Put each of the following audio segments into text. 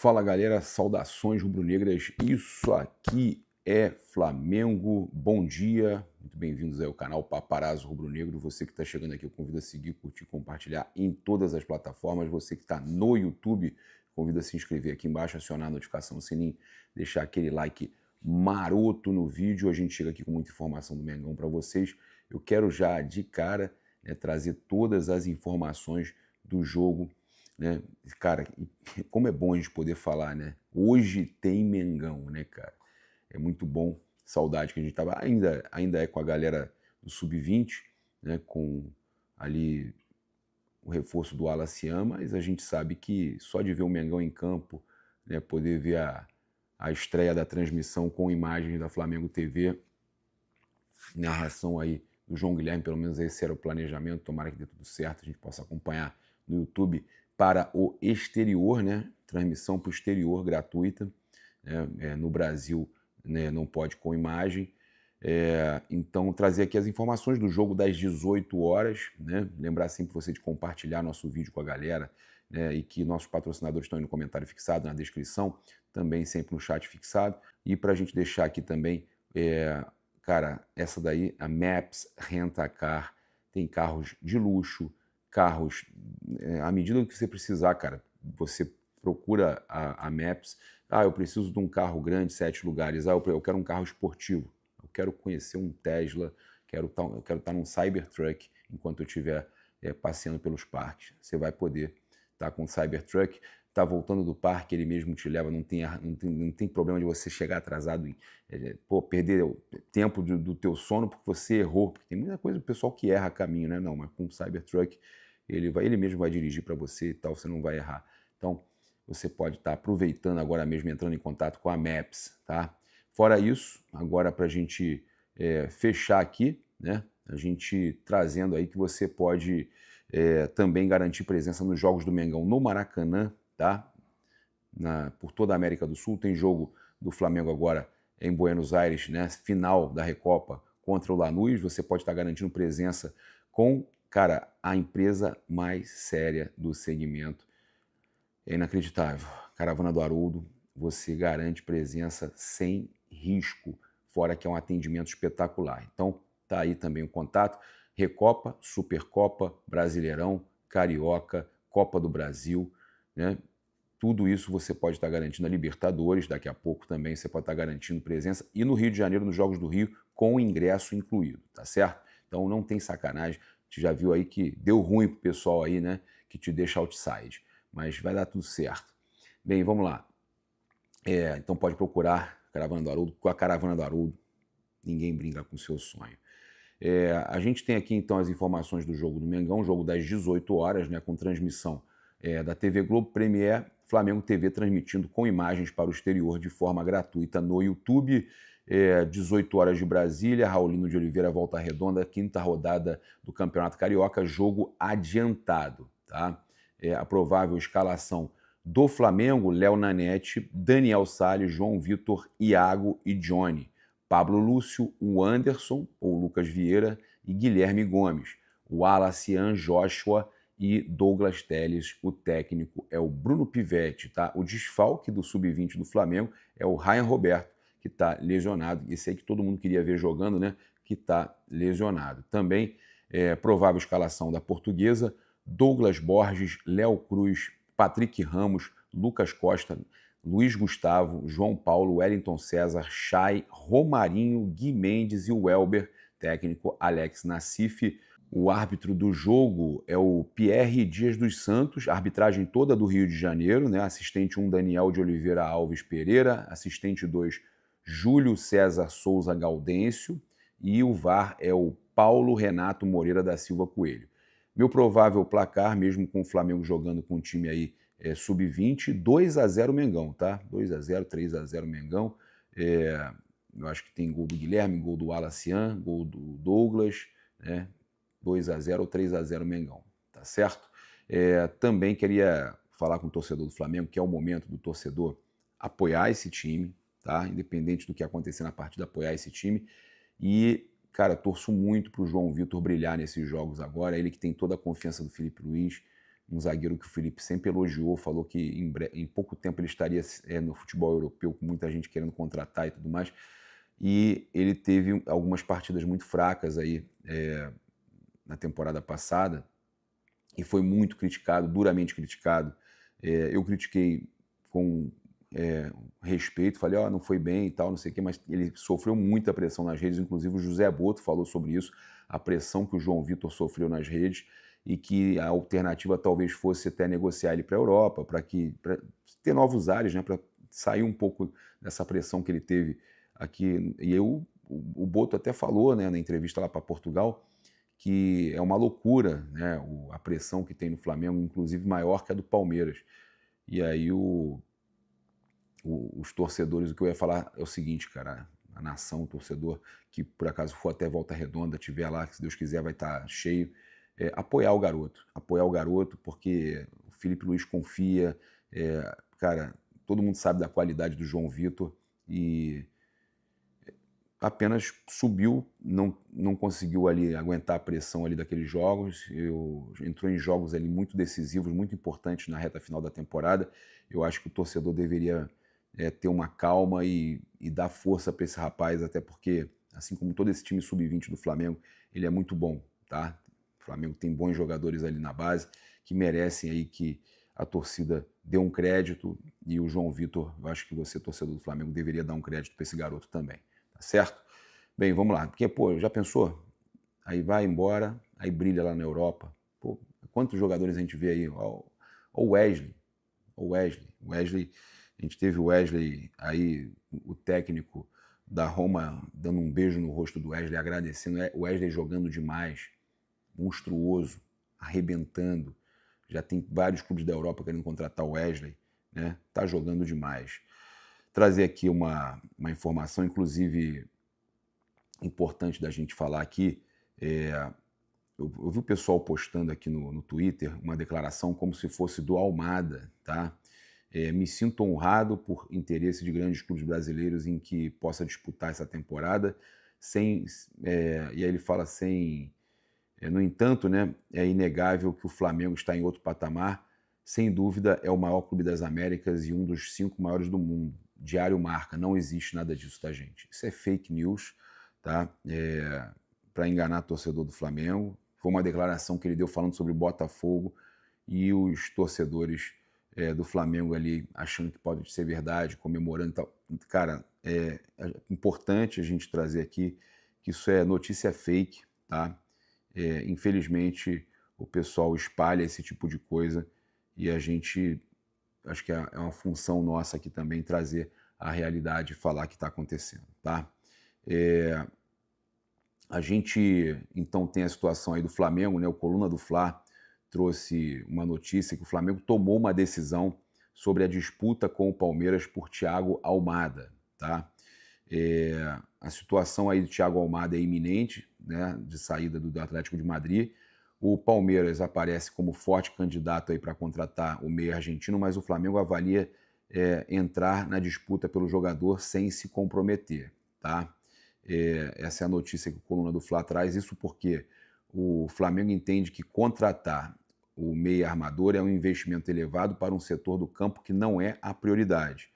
Fala galera, saudações rubro-negras, isso aqui é Flamengo, bom dia, muito bem-vindos aí ao canal Paparazzo Rubro-Negro. Você que está chegando aqui, eu convido a seguir, curtir, compartilhar em todas as plataformas. Você que está no YouTube, convido a se inscrever aqui embaixo, acionar a notificação no sininho, deixar aquele like maroto no vídeo. A gente chega aqui com muita informação do Mengão para vocês. Eu quero já de cara, né, trazer todas as informações do jogo, né? Cara, como é bom a gente poder falar, né? Hoje tem Mengão, né, cara? É muito bom. Saudade que a gente tava. Ainda é com a galera do Sub-20, né? Com ali o reforço do Alacian, mas a gente sabe que só de ver o Mengão em campo, né? Poder ver a estreia da transmissão com imagens da Flamengo TV, narração aí do João Guilherme, pelo menos esse era o planejamento, tomara que dê tudo certo, a gente possa acompanhar no YouTube para o exterior, né? Transmissão para o exterior gratuita, né? No Brasil, né, não pode com imagem. Então, trazer aqui as informações do jogo das 18 horas, né? Lembrar sempre você de compartilhar nosso vídeo com a galera, né? E que nossos patrocinadores estão aí no comentário fixado, na descrição, também sempre no chat fixado. E para a gente deixar aqui também, cara, essa daí, a Maps Rent-A-Car, tem carros de luxo, carros à medida que você precisar, cara. Você procura a Maps. Eu preciso de um carro grande, 7 lugares. Eu quero um carro esportivo. Eu quero conhecer um Tesla. Eu quero estar num Cybertruck enquanto eu estiver passeando pelos parques. Você vai poder estar com o Cybertruck. Tá voltando do parque, ele mesmo te leva, não tem problema de você chegar atrasado, perder o tempo do teu sono porque você errou, porque tem muita coisa do pessoal que erra caminho, né? Não, mas com o Cybertruck ele mesmo vai dirigir para você e tal, você não vai errar. Então, você pode estar aproveitando agora mesmo, entrando em contato com a Maps, tá? Fora isso, agora para a gente fechar aqui, né? A gente trazendo aí que você pode também garantir presença nos jogos do Mengão no Maracanã, tá? Por toda a América do Sul. Tem jogo do Flamengo agora em Buenos Aires, né? Final da Recopa contra o Lanús. Você pode estar garantindo presença com, cara, a empresa mais séria do segmento. É inacreditável. Caravana do Haroldo, você garante presença sem risco, fora que é um atendimento espetacular. Então, tá aí também o contato. Recopa, Supercopa, Brasileirão, Carioca, Copa do Brasil, né? Tudo isso você pode estar garantindo a Libertadores, daqui a pouco também você pode estar garantindo presença, e no Rio de Janeiro, nos Jogos do Rio, com o ingresso incluído, tá certo? Então não tem sacanagem, a gente já viu aí que deu ruim pro pessoal aí, né, que te deixa outside, mas vai dar tudo certo. Bem, vamos lá. Então pode procurar a Caravana do Haroldo, com a Caravana do Haroldo, ninguém brinca com o seu sonho. A gente tem aqui então as informações do jogo do Mengão, jogo das 18 horas, né, com transmissão da TV Globo Premier, Flamengo TV transmitindo com imagens para o exterior de forma gratuita no YouTube. 18 horas de Brasília, Raulino de Oliveira, Volta Redonda, quinta rodada do Campeonato Carioca, jogo adiantado, tá? A provável escalação do Flamengo: Léo Nanete, Daniel Salles, João Vitor, Iago e Johnny. Pablo Lúcio, o Anderson, ou Lucas Vieira, e Guilherme Gomes. O Alacian, Joshua e Douglas Telles. O técnico é o Bruno Pivetti, tá? O desfalque do Sub-20 do Flamengo é o Ryan Roberto, que está lesionado. Esse aí que todo mundo queria ver jogando, né? Que está lesionado. Também provável escalação da Portuguesa: Douglas Borges, Léo Cruz, Patrick Ramos, Lucas Costa, Luiz Gustavo, João Paulo, Wellington César, Chay, Romarinho, Gui Mendes e o Welber, técnico Alex Nassif. O árbitro do jogo é o Pierre Dias dos Santos, arbitragem toda do Rio de Janeiro, né? Assistente 1, Daniel de Oliveira Alves Pereira, assistente 2, Júlio César Souza Gaudêncio, e o VAR é o Paulo Renato Moreira da Silva Coelho. Meu provável placar, mesmo com o Flamengo jogando com um time aí Sub-20, 2-0 Mengão, tá? 2-0, 3-0 Mengão. Eu acho que tem gol do Guilherme, gol do Alacian, gol do Douglas, né? 2-0 ou 3-0 Mengão, tá certo? Também queria falar com o torcedor do Flamengo, que é o momento do torcedor apoiar esse time, tá? Independente do que acontecer na partida, apoiar esse time. E, cara, torço muito pro João Vitor brilhar nesses jogos agora, ele que tem toda a confiança do Felipe Luiz, um zagueiro que o Felipe sempre elogiou, falou que em pouco tempo ele estaria no futebol europeu, com muita gente querendo contratar e tudo mais. E ele teve algumas partidas muito fracas aí na temporada passada e foi muito criticado, duramente criticado. Eu critiquei com respeito, falei, não foi bem e tal, não sei o quê, mas ele sofreu muita pressão nas redes, inclusive o José Boto falou sobre isso, a pressão que o João Vitor sofreu nas redes, e que a alternativa talvez fosse até negociar ele para a Europa, para ter novos ares, né, para sair um pouco dessa pressão que ele teve aqui. E o Boto até falou, né, na entrevista lá para Portugal, que é uma loucura, né, a pressão que tem no Flamengo, inclusive maior que a do Palmeiras. E aí os torcedores, o que eu ia falar é o seguinte, cara, a nação, o torcedor que por acaso for até Volta Redonda, tiver lá, que se Deus quiser vai estar cheio, apoiar o garoto, porque o Felipe Luiz confia, cara, todo mundo sabe da qualidade do João Vitor e apenas subiu, não conseguiu ali aguentar a pressão ali daqueles jogos, entrou em jogos ali muito decisivos, muito importantes na reta final da temporada. Eu acho que o torcedor deveria ter uma calma e dar força para esse rapaz, até porque, assim como todo esse time sub-20 do Flamengo, ele é muito bom, tá? O Flamengo tem bons jogadores ali na base que merecem aí que a torcida dê um crédito, e o João Vitor, eu acho que você, torcedor do Flamengo, deveria dar um crédito para esse garoto também. Certo? Bem, vamos lá. Porque, pô, já pensou? Aí vai embora, aí brilha lá na Europa. Pô, quantos jogadores a gente vê aí? O Wesley. Wesley, a gente teve o Wesley aí, o técnico da Roma, dando um beijo no rosto do Wesley, agradecendo. O Wesley jogando demais, monstruoso, arrebentando. Já tem vários clubes da Europa querendo contratar o Wesley, né? Tá jogando demais. Trazer aqui uma informação, inclusive, importante da gente falar aqui. Eu vi o pessoal postando aqui no Twitter uma declaração como se fosse do Almada, tá? Me sinto honrado por interesse de grandes clubes brasileiros em que possa disputar essa temporada, e aí ele fala no entanto, né, é inegável que o Flamengo está em outro patamar, sem dúvida é o maior clube das Américas e um dos 5 maiores do mundo. Diário marca, não existe nada disso, tá, gente? Isso é fake news, tá? Para enganar o torcedor do Flamengo. Foi uma declaração que ele deu falando sobre o Botafogo e os torcedores do Flamengo ali achando que pode ser verdade, comemorando e tal. Cara, é importante a gente trazer aqui que isso é notícia fake, tá? Infelizmente, o pessoal espalha esse tipo de coisa e a gente, acho que é uma função nossa aqui também trazer a realidade e falar o que está acontecendo, tá? A gente, então, tem a situação aí do Flamengo, né? O Coluna do Fla trouxe uma notícia que o Flamengo tomou uma decisão sobre a disputa com o Palmeiras por Thiago Almada, tá? A situação aí do Thiago Almada é iminente, né, de saída do Atlético de Madrid. O Palmeiras aparece como forte candidato aí para contratar o meio argentino, mas o Flamengo avalia entrar na disputa pelo jogador sem se comprometer, tá? Essa é a notícia que o Coluna do Fla traz, isso porque o Flamengo entende que contratar o meia armador é um investimento elevado para um setor do campo que não é a prioridade.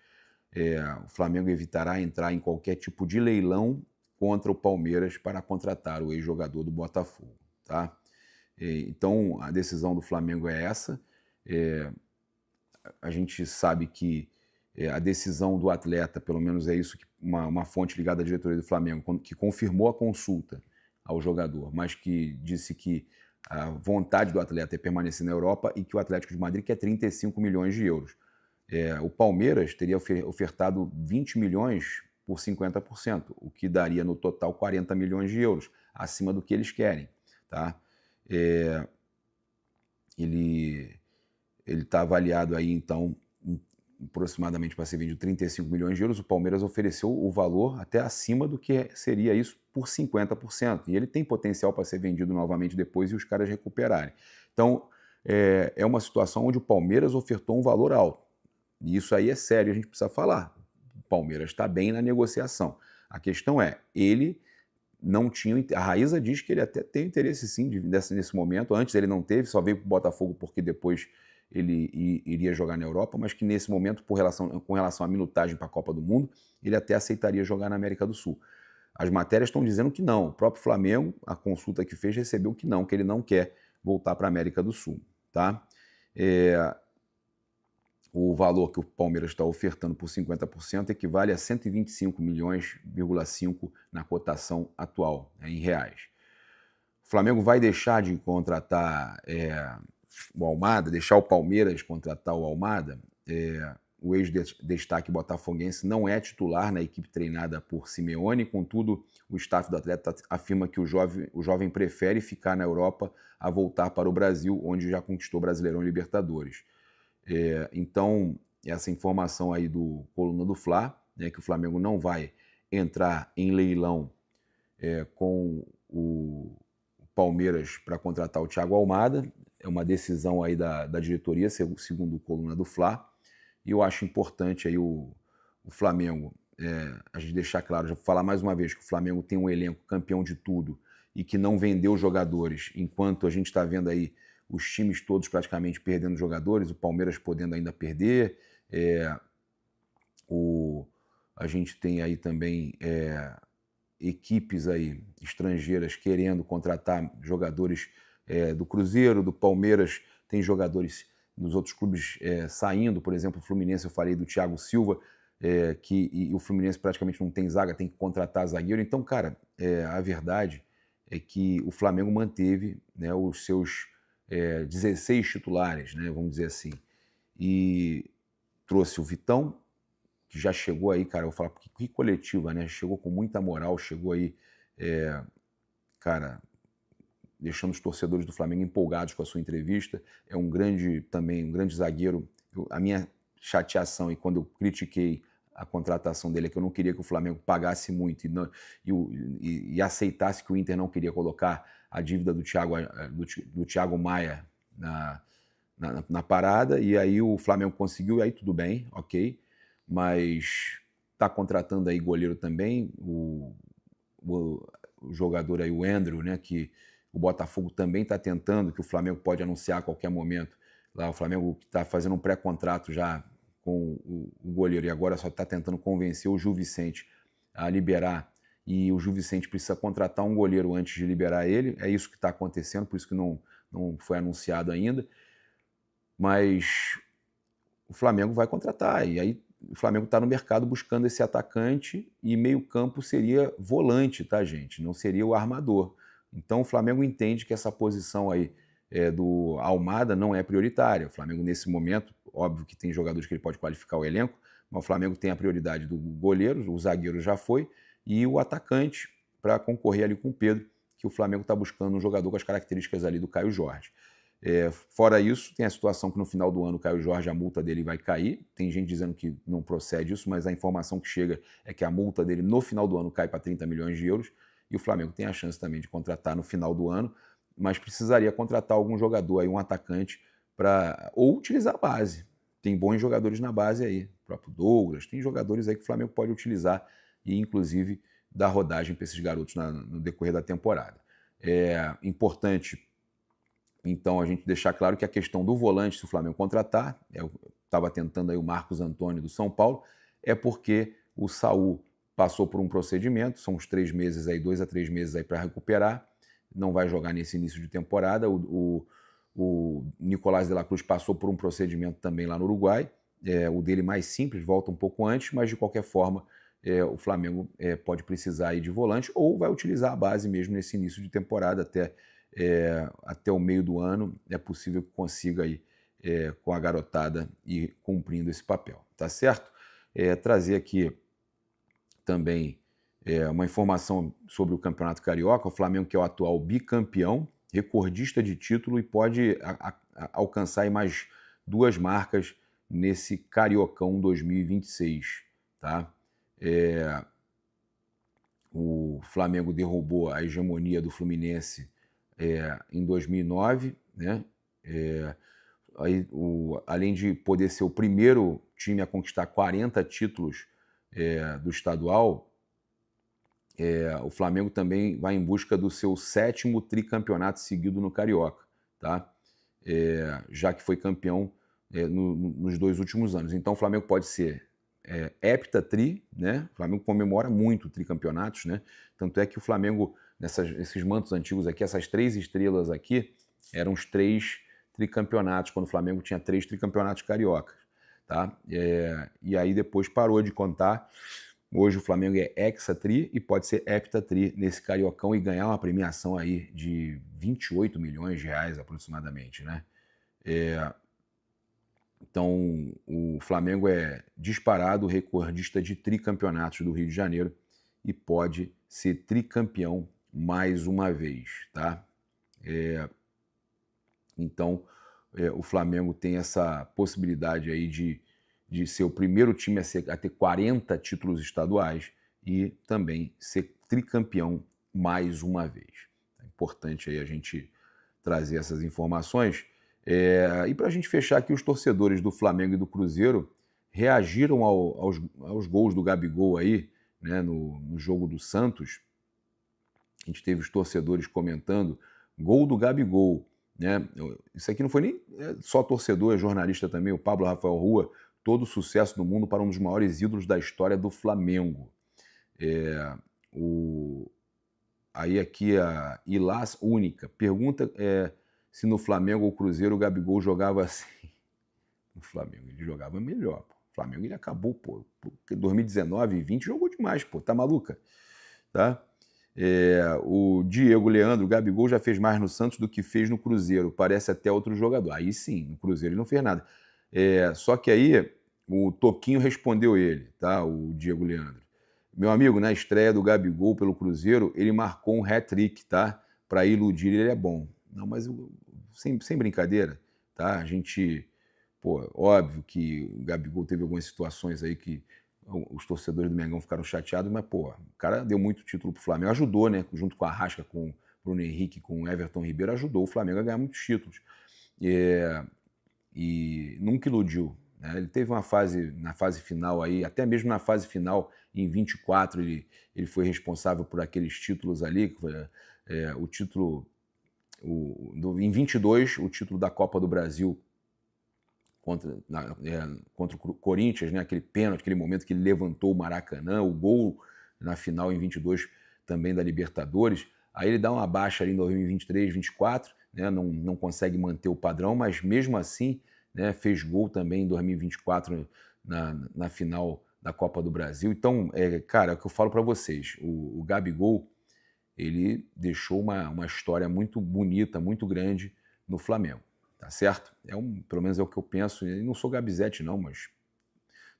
O Flamengo evitará entrar em qualquer tipo de leilão contra o Palmeiras para contratar o ex-jogador do Botafogo, tá? Então, a decisão do Flamengo é essa. A gente sabe que a decisão do atleta, pelo menos é isso que uma fonte ligada à diretoria do Flamengo, que confirmou a consulta ao jogador, mas que disse que a vontade do atleta é permanecer na Europa e que o Atlético de Madrid quer 35 milhões de euros. O Palmeiras teria ofertado 20 milhões por 50%, o que daria no total 40 milhões de euros, acima do que eles querem, tá? Ele está avaliado aí, então, aproximadamente para ser vendido 35 milhões de euros. O Palmeiras ofereceu o valor até acima do que seria isso por 50%. E ele tem potencial para ser vendido novamente depois e os caras recuperarem. Então, é uma situação onde o Palmeiras ofertou um valor alto. E isso aí é sério, a gente precisa falar. O Palmeiras está bem na negociação. A questão é, ele não tinha... A Raíza diz que ele até tem interesse sim nesse momento. Antes ele não teve, só veio para o Botafogo porque depois ele iria jogar na Europa, mas que nesse momento, com relação à minutagem para a Copa do Mundo, ele até aceitaria jogar na América do Sul. As matérias estão dizendo que não. O próprio Flamengo, a consulta que fez, recebeu que não, que ele não quer voltar para a América do Sul. Tá? O valor que o Palmeiras está ofertando por 50% equivale a 125,5 milhões na cotação atual, em reais. O Flamengo vai deixar de contratar o Almada, deixar o Palmeiras contratar o Almada. O ex-destaque botafoguense não é titular na equipe treinada por Simeone, contudo, o staff do atleta afirma que o jovem prefere ficar na Europa a voltar para o Brasil, onde já conquistou Brasileirão e Libertadores. Então, essa informação aí do Coluna do Fla, né, que o Flamengo não vai entrar em leilão com o Palmeiras para contratar o Thiago Almada, é uma decisão aí da diretoria, segundo o Coluna do Fla, e eu acho importante aí o Flamengo, a gente deixar claro, já vou falar mais uma vez, que o Flamengo tem um elenco campeão de tudo e que não vendeu jogadores, enquanto a gente está vendo aí os times todos praticamente perdendo jogadores, o Palmeiras podendo ainda perder, a gente tem aí também equipes aí estrangeiras querendo contratar jogadores do Cruzeiro, do Palmeiras, tem jogadores dos outros clubes saindo, por exemplo, o Fluminense, eu falei do Thiago Silva, e o Fluminense praticamente não tem zaga, tem que contratar zagueiro. Então, cara, a verdade é que o Flamengo manteve, né, os seus 16 titulares, né, vamos dizer assim, e trouxe o Vitão, que já chegou aí, cara, eu vou falar, que coletiva, né, chegou com muita moral, chegou aí, cara, deixando os torcedores do Flamengo empolgados com a sua entrevista, é um grande zagueiro. A minha chateação, e quando eu critiquei a contratação dele, é que eu não queria que o Flamengo pagasse muito e aceitasse que o Inter não queria colocar a dívida do Thiago Maia na parada, e aí o Flamengo conseguiu, e aí tudo bem, ok, mas está contratando aí goleiro também, o jogador aí, o Andrew, né, que o Botafogo também está tentando, que o Flamengo pode anunciar a qualquer momento. Lá o Flamengo está fazendo um pré-contrato já com o goleiro e agora só está tentando convencer o Gil Vicente a liberar, e o Gil Vicente precisa contratar um goleiro antes de liberar ele. É isso que está acontecendo, por isso que não foi anunciado ainda. Mas o Flamengo vai contratar, e aí o Flamengo está no mercado buscando esse atacante, e meio-campo seria volante, tá, gente? Não seria o armador. Então o Flamengo entende que essa posição aí do Almada não é prioritária. O Flamengo, nesse momento, óbvio que tem jogadores que ele pode qualificar o elenco, mas o Flamengo tem a prioridade do goleiro, o zagueiro já foi, e o atacante para concorrer ali com o Pedro, que o Flamengo está buscando um jogador com as características ali do Caio Jorge. Fora isso, tem a situação que no final do ano o Caio Jorge, a multa dele vai cair. Tem gente dizendo que não procede isso, mas a informação que chega é que a multa dele no final do ano cai para 30 milhões de euros, e o Flamengo tem a chance também de contratar no final do ano, mas precisaria contratar algum jogador aí, um atacante, ou utilizar a base. Tem bons jogadores na base aí, o próprio Douglas, tem jogadores aí que o Flamengo pode utilizar e inclusive dar rodagem para esses garotos no decorrer da temporada. É importante, então, a gente deixar claro que a questão do volante, se o Flamengo contratar, eu estava tentando aí o Marcos Antônio do São Paulo, é porque o Saul passou por um procedimento, são uns 3 meses aí, 2 a 3 meses aí para recuperar, não vai jogar nesse início de temporada. O Nicolás de la Cruz passou por um procedimento também lá no Uruguai, o dele mais simples, volta um pouco antes, mas de qualquer forma o Flamengo pode precisar aí de volante, ou vai utilizar a base mesmo nesse início de temporada até o meio do ano. É possível que consiga aí com a garotada e cumprindo esse papel, tá certo? Trazer aqui também uma informação sobre o Campeonato Carioca. O Flamengo, que é o atual bicampeão, recordista de título, e pode alcançar aí mais 2 marcas nesse Cariocão 2026, tá? O Flamengo derrubou a hegemonia do Fluminense em 2009, né? Além de poder ser o primeiro time a conquistar 40 títulos do estadual, o Flamengo também vai em busca do seu 7º tricampeonato seguido no Carioca, tá? Já que foi campeão nos 2 últimos anos. Então o Flamengo pode ser heptatri, né? O Flamengo comemora muito tricampeonatos, né? Tanto é que o Flamengo, nesses mantos antigos aqui, essas 3 estrelas aqui, eram os 3 tricampeonatos, quando o Flamengo tinha 3 tricampeonatos cariocas, tá? E aí depois parou de contar. Hoje o Flamengo é hexatri e pode ser heptatri nesse cariocão e ganhar uma premiação aí de 28 milhões de reais aproximadamente, né? Então, o Flamengo é disparado recordista de tricampeonatos do Rio de Janeiro e pode ser tricampeão mais uma vez, tá? Então, o Flamengo tem essa possibilidade aí de ser o primeiro time a ter 40 títulos estaduais e também ser tricampeão mais uma vez. É importante aí a gente trazer essas informações. E para a gente fechar aqui, os torcedores do Flamengo e do Cruzeiro reagiram aos gols do Gabigol aí, né, no jogo do Santos. A gente teve os torcedores comentando, gol do Gabigol, né? Isso aqui não foi nem só torcedor, é jornalista também, o Pablo Rafael Rua, todo sucesso do mundo para um dos maiores ídolos da história do Flamengo. Aí aqui a Ilás Única pergunta se no Flamengo ou Cruzeiro o Gabigol jogava assim. No Flamengo ele jogava melhor, pô. O Flamengo ele acabou, pô. Porque 2019 e 20 jogou demais, pô. Tá maluca? Tá? O Diego Leandro, o Gabigol já fez mais no Santos do que fez no Cruzeiro. Parece até outro jogador. Aí sim, no Cruzeiro ele não fez nada. Só que aí o Toquinho respondeu ele, tá? O Diego Leandro. Meu amigo, na estreia do Gabigol pelo Cruzeiro, ele marcou um hat-trick, tá? Para iludir, ele é bom. Não, mas sem brincadeira, tá? A gente, pô, óbvio que o Gabigol teve algumas situações aí que os torcedores do Mengão ficaram chateados, mas, pô, o cara deu muito título pro Flamengo, ajudou, né? Junto com a Arrasca, com o Bruno Henrique, com o Everton Ribeiro, ajudou o Flamengo a ganhar muitos títulos. E nunca iludiu, né? Ele teve uma fase, na fase final aí, até mesmo na fase final, em 24, ele foi responsável por aqueles títulos ali, o título... em 22, o título da Copa do Brasil contra o Corinthians, né? Aquele pênalti, aquele momento que ele levantou o Maracanã, o gol na final em 22 também da Libertadores. Aí ele dá uma baixa ali em 2023, 24, né? Não consegue manter o padrão, mas mesmo assim, né, fez gol também em 2024 na final da Copa do Brasil. Então, cara, é o que eu falo para vocês, o Gabigol, ele deixou uma história muito bonita, muito grande no Flamengo, tá certo? Pelo menos é o que eu penso. Eu não sou Gabizete não, mas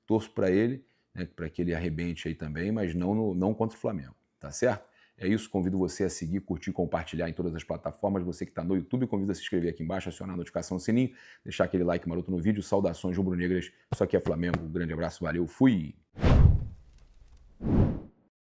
torço para ele, né, para que ele arrebente aí também, mas não contra o Flamengo, tá certo? É isso, convido você a seguir, curtir, compartilhar em todas as plataformas. Você que está no YouTube, convido a se inscrever aqui embaixo, acionar a notificação, o sininho, deixar aquele like maroto no vídeo. Saudações rubro-negras, isso aqui é Flamengo, um grande abraço, valeu, fui!